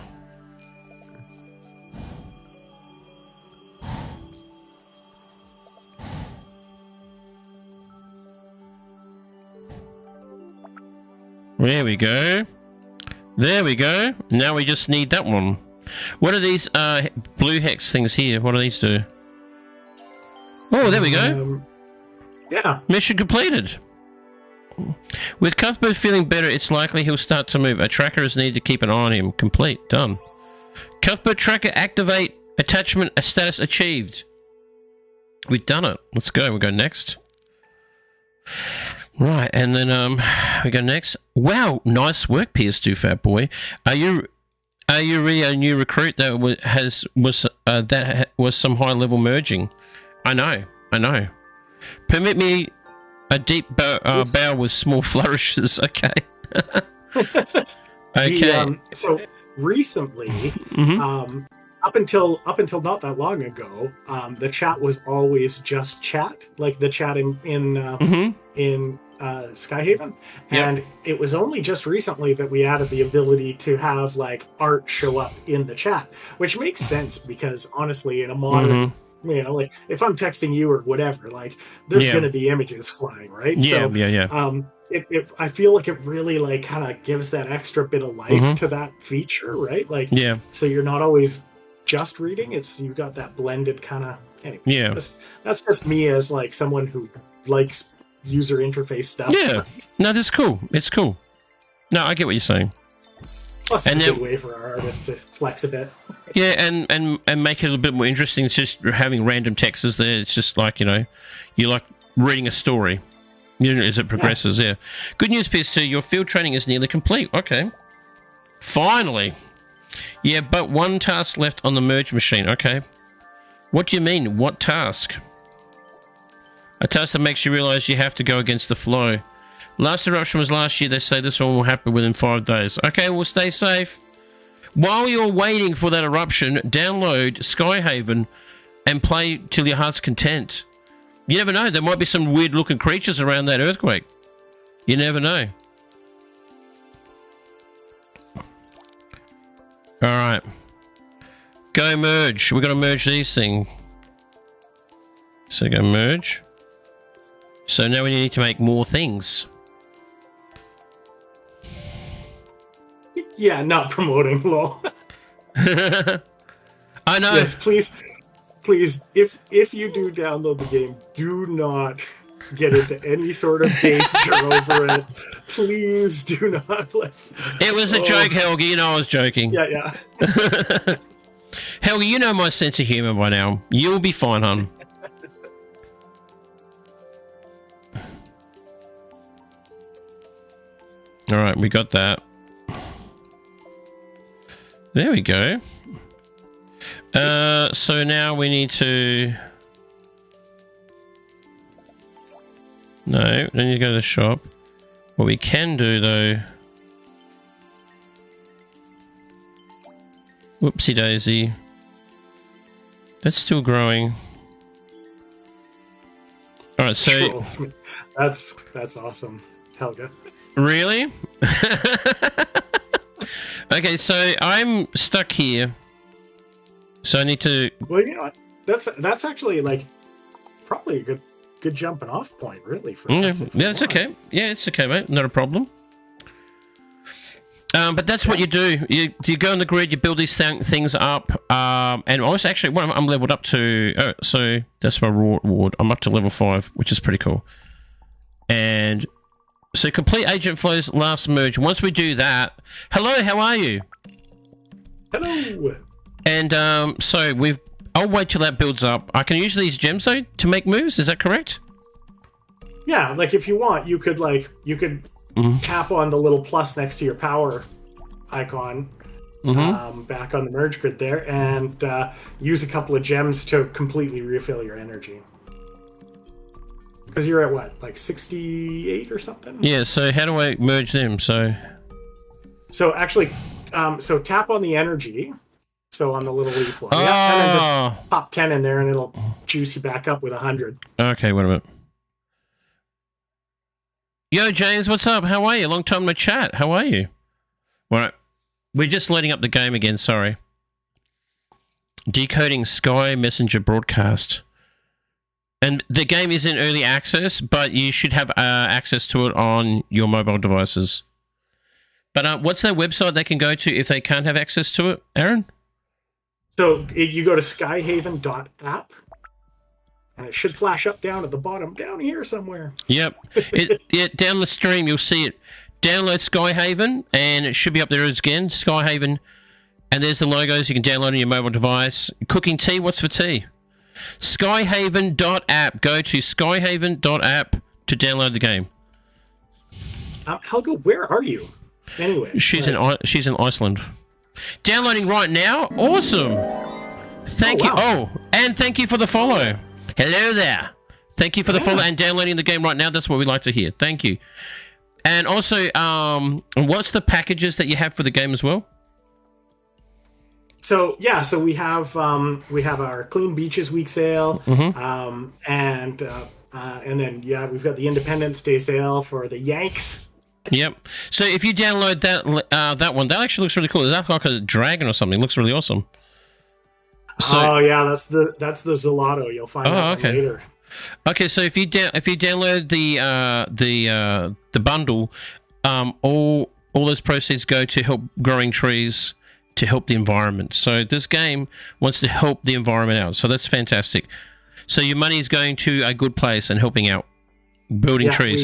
we go. There we go. Now we just need that one. What are these blue hex things here? What do these do? Oh, there we go. Yeah. Mission completed. With Cuthbert feeling better, it's likely he'll start to move. A tracker is needed to keep an eye on him. Complete. Done. Cuthbert tracker activate. Attachment status achieved. We've done it. Let's go. We'll go next. Right, and then we go next. Wow, nice work, ps2fatboy. Are you really a new recruit that was some high level merging? I know. Permit me a deep bow with small flourishes. Okay. Okay. So recently, up until not that long ago, the chat was always just chat, like the chat in Skyhaven, and it was only just recently that we added the ability to have like art show up in the chat, which makes sense because honestly, in a modern, like if I'm texting you or whatever, like there's going to be images flying, right? I feel like it really like kind of gives that extra bit of life to that feature, right? Like, so you're not always just reading; you've got that blended kind of. Anyway, that's just me as like someone who likes user interface stuff. Yeah, no, that's cool. It's cool. No, I get what you're saying. Plus, it's a good way for our artists to flex a bit. Yeah, and make it a little bit more interesting. It's just having random texts there. It's just like, you like reading a story, as it progresses. Yeah. Good news, PS2. Your field training is nearly complete. Okay. Finally. Yeah, but one task left on the merge machine. Okay. What do you mean? What task? A task that makes you realize you have to go against the flow. Last eruption was last year. They say this one will happen within 5 days. Okay, well, stay safe. While you're waiting for that eruption, download Skyhaven and play till your heart's content. You never know. There might be some weird-looking creatures around that earthquake. You never know. All right. Go merge. We've got to merge these things. So go merge. So now we need to make more things. Yeah, not promoting, lol. I know. Yes, please, if you do download the game, do not get into any sort of danger over it. Please do not. It was a joke, Helgi. You know I was joking. Yeah. Helgi, you know my sense of humor by now. You'll be fine, hon. All right, we got that. There we go. So now we need to... No, we need to go to the shop. What we can do, though... Whoopsie daisy. That's still growing. Alright, so... That's awesome, Helga. Really? Okay, so I'm stuck here. So I need to... Well, you know what? That's actually, like, probably a good jumping off point, really, for us. Yeah, it's okay. Yeah, it's okay, mate. Not a problem. But that's what you do. You go on the grid, you build these things up, and also actually, well, I'm leveled up to... Oh, so that's my reward. I'm up to level 5, which is pretty cool. And... So complete Agent Flow's last merge. Once we do that... Hello, how are you? Hello! And so I'll wait till that builds up. I can use these gems, though, to make moves. Is that correct? Yeah, like if you want, you could tap on the little plus next to your power icon back on the merge grid there and use a couple of gems to completely refill your energy. Because you're at what, like 68 or something? Yeah, so how do I merge them? So actually, so tap on the energy. So on the little leaf one. Oh. Yeah, and then just pop 10 in there and it'll juice you back up with 100. Okay, wait a minute. Yo, James, what's up? How are you? Long time no chat. How are you? All right. We're just loading up the game again, sorry. Decoding Sky Messenger broadcast. And the game is in early access, but you should have access to it on your mobile devices. But what's their website they can go to if they can't have access to it, Aaron? So you go to skyhaven.app, and it should flash up down at the bottom, down here somewhere. Yep. Down the stream, you'll see it. Download Skyhaven, and it should be up there again, Skyhaven. And there's the logos you can download on your mobile device. Cooking tea, what's for tea? Skyhaven.app. Go to skyhaven.app to download the game. Helga, where are you? Anyway, she's in Iceland. Downloading right now. Awesome. Thank you. Oh, and thank you for the follow. Hello there. Thank you for the follow and downloading the game right now. That's what we like to hear. Thank you. And also, what's the packages that you have for the game as well? So we have our Clean Beaches Week sale, and then we've got the Independence Day sale for the Yanks. Yep. So if you download that one, that actually looks really cool. That's like a dragon or something. It looks really awesome. So, that's the Zelato. You'll find out later. Okay, so if you download the bundle, all those proceeds go to help growing trees, to help the environment. So this game wants to help the environment out. So that's fantastic. So your money is going to a good place and helping out, building trees.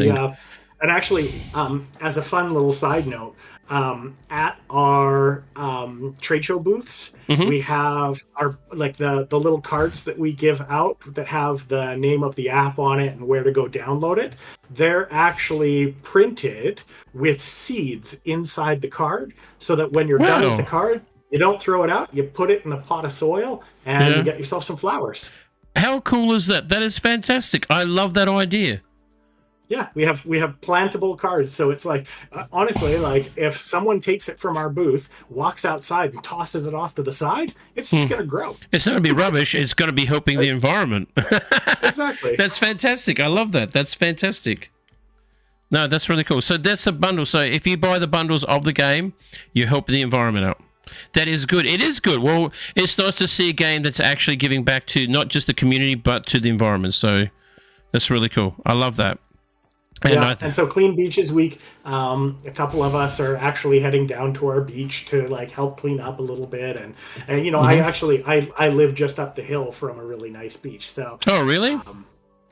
And actually, as a fun little side note, at our trade show booths, we have our the little cards that we give out that have the name of the app on it and where to go download it. They're actually printed with seeds inside the card, so that when you're done with the card, you don't throw it out. You put it in a pot of soil, and you get yourself some flowers. How cool is that? That is fantastic. I love that idea. Yeah, we have plantable cards, so it's like honestly, like if someone takes it from our booth, walks outside, and tosses it off to the side, it's just going to grow. It's not going to be rubbish. It's going to be helping the environment. Exactly. That's fantastic. I love that. That's fantastic. No, that's really cool. So that's a bundle. So if you buy the bundles of the game, you help the environment out. That is good. It is good. Well, it's nice to see a game that's actually giving back to not just the community, but to the environment. So that's really cool. I love that. And so Clean Beaches Week, a couple of us are actually heading down to our beach to like help clean up a little bit, and you know, I live just up the hill from a really nice beach. So oh really?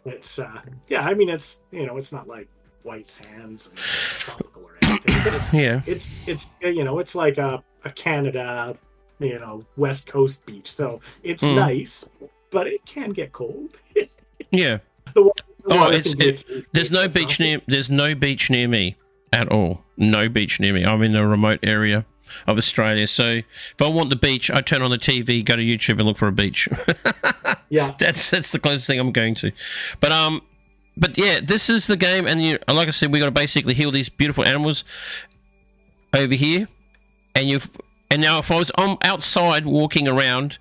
It's I mean it's it's not like white sands and tropical or anything, but it's you know it's like a Canada West Coast beach, so it's nice, but it can get cold. Yeah. There's no beach near me at all. No beach near me. I'm in a remote area of Australia, so if I want the beach, I turn on the TV, go to YouTube, and look for a beach. Yeah, that's the closest thing I'm going to. But yeah, this is the game, and like I said, we got to basically heal these beautiful animals over here, and now if I was outside walking around.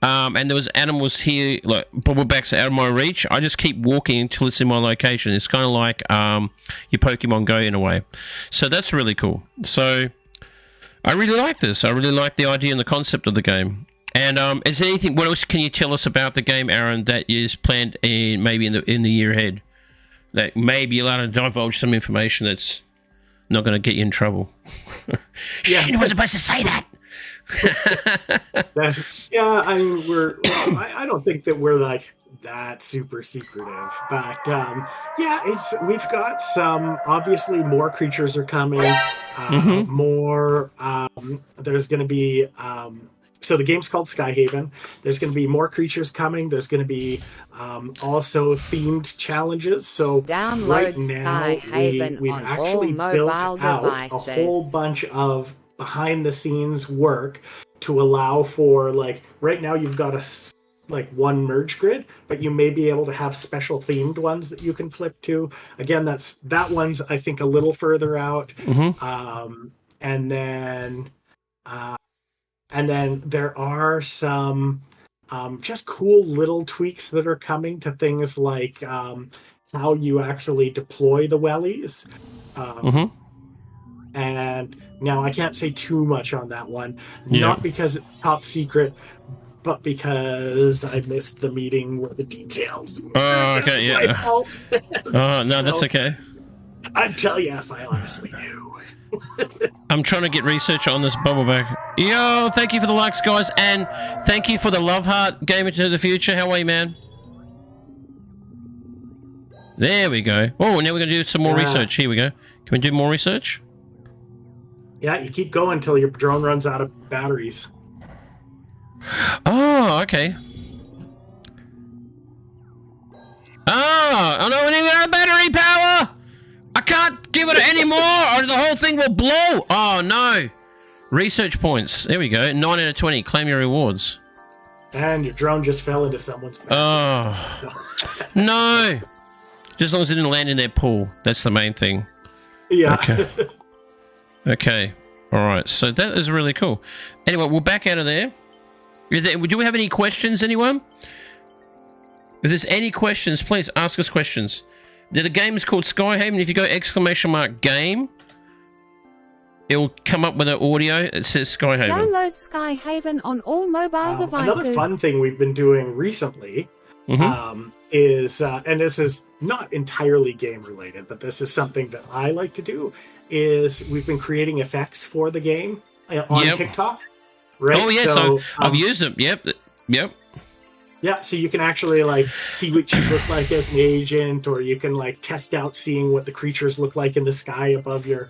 And there was animals here, like bubblebacks out of my reach. I just keep walking until it's in my location. It's kind of like your Pokemon Go in a way. So that's really cool. So I really like this. I really like the idea and the concept of the game. And is there anything? What else can you tell us about the game, Aaron, that is planned maybe in the year ahead? That may be allowed to divulge some information that's not going to get you in trouble. Yeah, you weren't supposed to say that. I mean, I don't think that we're like that super secretive, but we've got some, obviously more creatures are coming, more, there's going to be, so the game's called Skyhaven. There's going to be more creatures coming. There's going to be also themed challenges. So download right now we've actually built out a whole bunch of behind the scenes work to allow for, like, right now you've got one merge grid, but you may be able to have special themed ones that you can flip to. Again, that one's I think a little further out. And then there are some just cool little tweaks that are coming to things like how you actually deploy the wellies. And now I can't say too much on that one, not because it's top secret, but because I missed the meeting where the details were. Oh, okay, that's my fault. Oh, no, that's okay. I'd tell you if I honestly knew. I'm trying to get research on this bubbleback. Yo, thank you for the likes, guys, and thank you for the love heart. Game into the future. How are you, man? There we go. Oh, now we're going to do some more research. Here we go. Can we do more research? Yeah, you keep going until your drone runs out of batteries. Oh, okay. Oh no, we need our battery power! I can't give it any more or the whole thing will blow! Oh no. Research points. There we go. 9 out of 20. Claim your rewards. And your drone just fell into someone's pool. Oh. No. Just as long as it didn't land in their pool. That's the main thing. Yeah. Okay. Okay. All right. So that is really cool. Anyway, we'll back out of there. Do we have any questions, anyone? If there's any questions, please ask us questions. The game is called Skyhaven. If you go !game, it will come up with an audio. It says Skyhaven. Download Skyhaven on all mobile devices. Another fun thing we've been doing recently is, and this is not entirely game related, but this is something that I like to do, is we've been creating effects for the game on TikTok. Right? Oh, yes, so, I've used them. Yep. Yeah, so you can actually like see what you look like as an agent, or you can like test out seeing what the creatures look like in the sky above your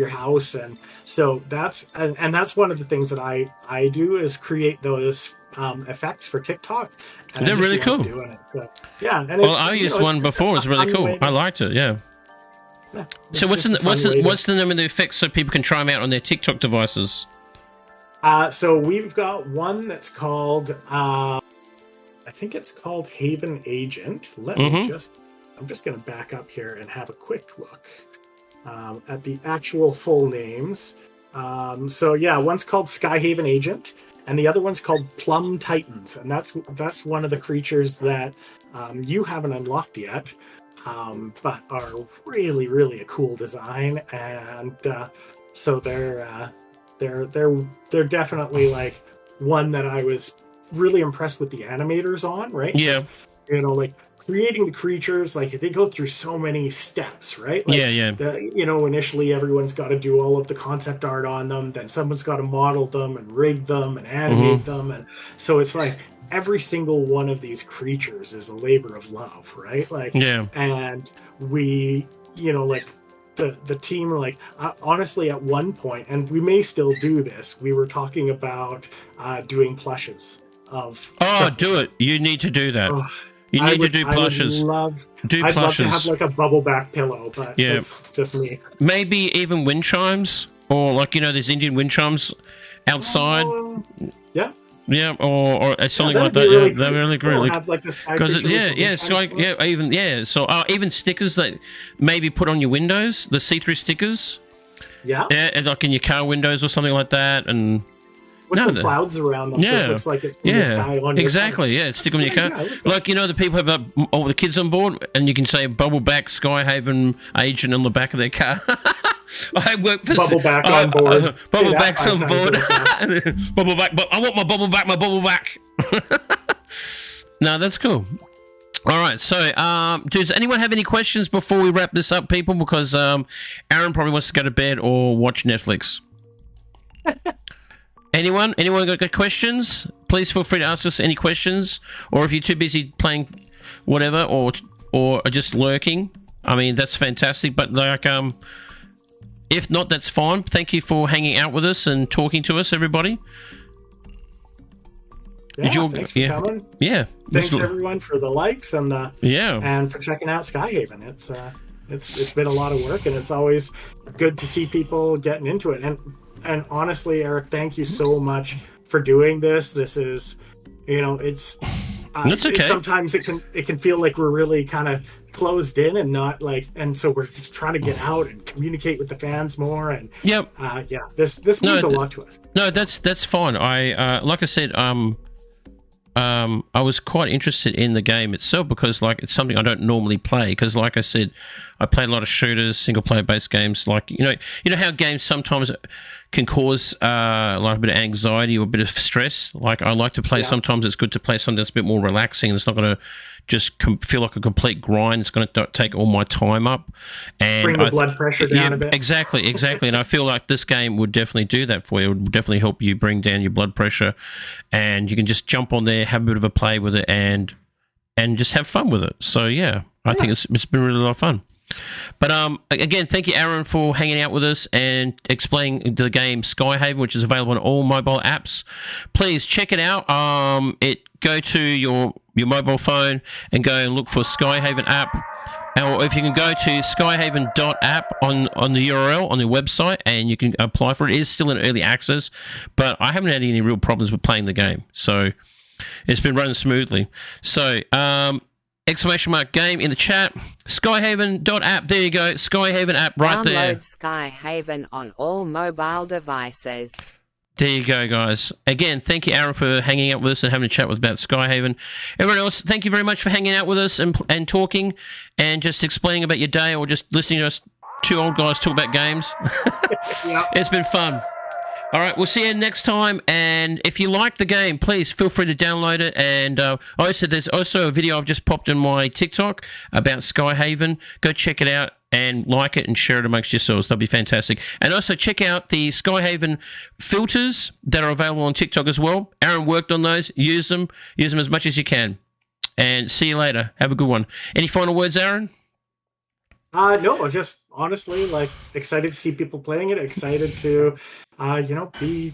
house, and so that's one of the things that I do is create those effects for TikTok. And they're really cool. Doing it. So, yeah, and I used one before. It's really cool. I liked it. Yeah. So what's the name of the effects so people can try them out on their TikTok devices? So we've got one that's called, I think it's called Haven Agent. Let me just I'm just going to back up here and have a quick look at the actual full names. So yeah, one's called Skyhaven Agent, and the other one's called Plum Titans, and that's one of the creatures that you haven't unlocked yet, but are really, really a cool design, and so they're definitely like one that I was really impressed with the animators on, right? Yeah. You know, like creating the creatures, like they go through so many steps, right? Like, yeah. Initially everyone's got to do all of the concept art on them, then someone's got to model them and rig them and animate them, and so it's like every single one of these creatures is a labor of love, right? Like, yeah. And we, like the team, like honestly, at one point, and we may still do this, we were talking about doing plushes of. Do it! You need to do that. You need to do plushes. I'd love to have like a bubble back pillow, but it's just me. Maybe even wind chimes, or like there's Indian wind chimes outside. Yeah. Yeah, or something like that. Really they're really great. Have like the sky because so even stickers that maybe put on your windows, the see-through stickers. Yeah. Yeah, like in your car windows or something like that, and. With some clouds around them, so it looks like it's in the sky on your car. Yeah, stick them in your car. Like, the people have all the kids on board, and you can say Bubbleback Skyhaven Agent on the back of their car. I work for... Bubbleback on board. Bubbleback's on board. Bubbleback, but I want my Bubbleback, No, that's cool. All right, so does anyone have any questions before we wrap this up, people? Because Aaron probably wants to go to bed or watch Netflix. Anyone got questions? Please feel free to ask us any questions, or if you're too busy playing whatever, or just lurking, I mean, that's fantastic. But like, if not, that's fine. Thank you for hanging out with us and talking to us, everybody. Thanks for coming. Yeah. Thanks everyone for the likes and and for checking out Skyhaven. It's been a lot of work, and it's always good to see people getting into it. And honestly, Eric, thank you so much for doing this. This is, it's okay. Sometimes it can feel like we're really kind of closed in and not like, and so we're just trying to get out and communicate with the fans more. And this means a lot to us. No, that's fine. I like I said, I was quite interested in the game itself because, like, it's something I don't normally play. Because, like I said, I play a lot of shooters, single-player based games. Like, you know how games sometimes can cause like a bit of anxiety or a bit of stress. Like, I like to play. Sometimes it's good to play something that's a bit more relaxing. And it's not going to just feel like a complete grind. It's going to take all my time up and bring the blood pressure down a bit. Exactly. And I feel like this game would definitely do that for you. It would definitely help you bring down your blood pressure, and you can just jump on there, have a bit of a play with it, and just have fun with it. So yeah, I think it's been really a lot of fun. But again, thank you, Aaron, for hanging out with us and explaining the game Skyhaven, which is available on all mobile apps. Please check it out. Go to your mobile phone and go and look for Skyhaven app. Or if you can go to skyhaven.app on the URL on the website, and you can apply for it. It is still in early access, but I haven't had any real problems with playing the game, so it's been running smoothly. So exclamation mark game in the chat. Skyhaven.app. There you go. Skyhaven app right there. Download Skyhaven on all mobile devices. There you go, guys. Again, thank you, Aaron, for hanging out with us and having a chat about Skyhaven. Everyone else, thank you very much for hanging out with us and talking and just explaining about your day, or just listening to us two old guys talk about games. It's been fun. All right, we'll see you next time. And if you like the game, please feel free to download it. And there's also a video I've just popped in my TikTok about Skyhaven. Go check it out and like it and share it amongst yourselves. That'll be fantastic. And also check out the Skyhaven filters that are available on TikTok as well. Aaron worked on those. Use them as much as you can. And see you later. Have a good one. Any final words, Aaron? No, just honestly, like, excited to see people playing it. Excited to, be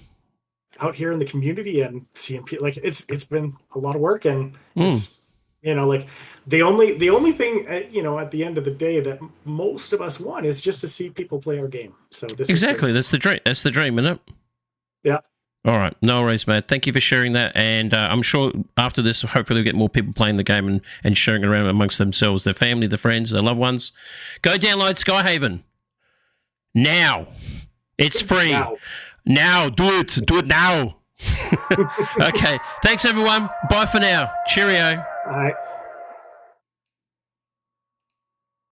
out here in the community and seeing people. Like, it's been a lot of work, and it's, like, the only thing, at the end of the day that most of us want is just to see people play our game. So this exactly, that's the dream. That's the dream, isn't it? Yeah. All right. No worries, mate. Thank you for sharing that. And I'm sure after this, hopefully we'll get more people playing the game and sharing it around amongst themselves, their family, their friends, their loved ones. Go download Skyhaven. Now. It's free. Now. Do it. Do it now. Okay. Thanks, everyone. Bye for now. Cheerio. All right.